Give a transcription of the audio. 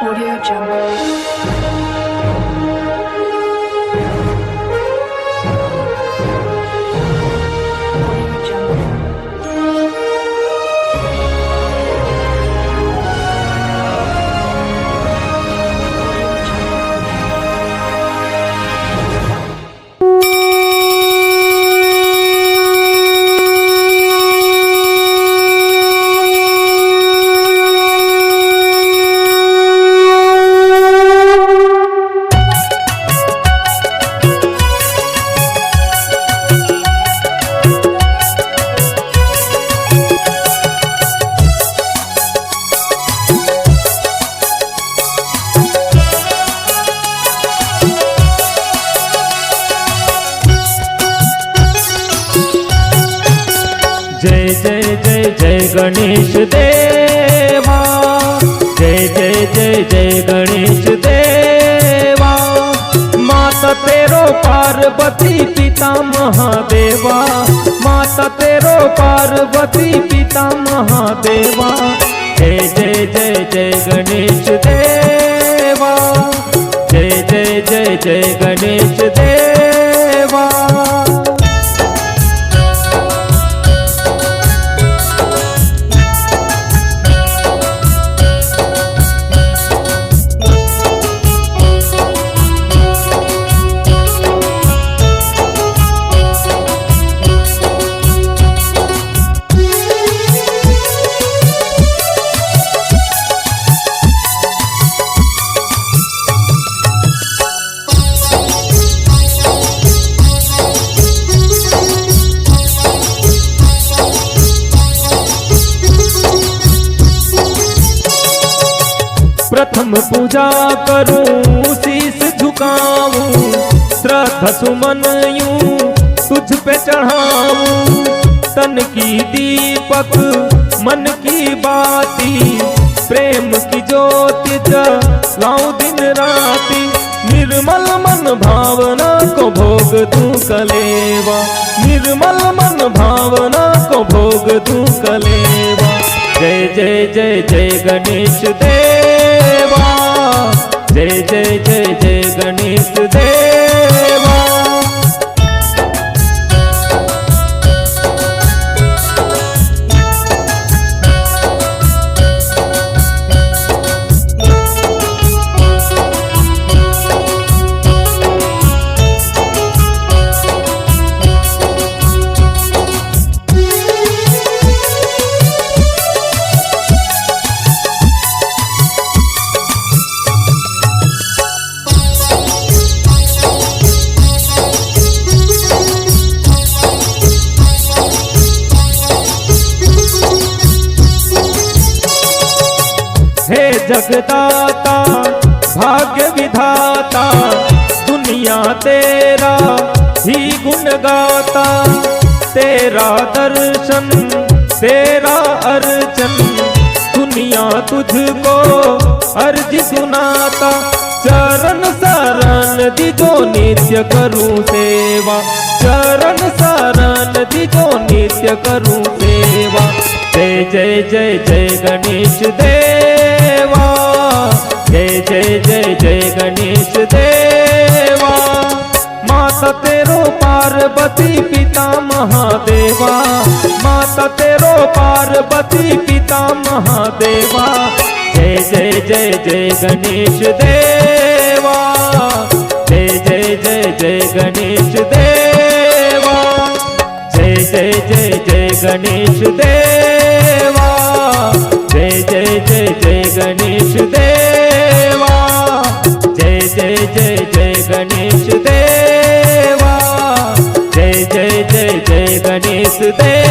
Audio Jungle. Audio Jungle. जय जय जय जय गणेश देवा, जय जय जय जय गणेश देवा। माता तेरो पार्वती पिता महादेवा, माता तेरो पार्वती पिता महादेवा। जय जय जय जय गणेश देवा, जय जय जय जय गणेश देवा। प्रथम पूजा करूं शीस झुकाऊं, श्रद्धा सुमन यूं तुझ पे चढ़ाऊं। तन की दीपक मन की बाती, प्रेम की ज्योति जलाऊं दिन राती। निर्मल मन भावना को भोग दूं कलेवा, निर्मल मन भावना को भोग दूं कलेवा। जय जय जय जय गणेश देवा, जय जय जय जय गणेश देवा। हे जगदाता भाग्य विधाता, दुनिया तेरा ही गुण गाता। तेरा दर्शन तेरा अर्चन, दुनिया तुझको अर्जी सुनाता। चरण शरण दिजो नित्य करूं सेवा, चरण शरण दिजो नित्य करूं सेवा। जय जय जय जय गणेश देवा, जय जय जय जय गणेश देवा। माता तेरो पार्वती पिता महादेवा, माता तेरो पार्वती पिता महादेवा। जय जय जय जय गणेश देवा, जय जय जय जय गणेश देवा। जय जय जय जय गणेश देवा, जय जय जय जय गणेश देवा। जय जय जय जय गणेश देवा, जय जय जय जय गणेश देवा।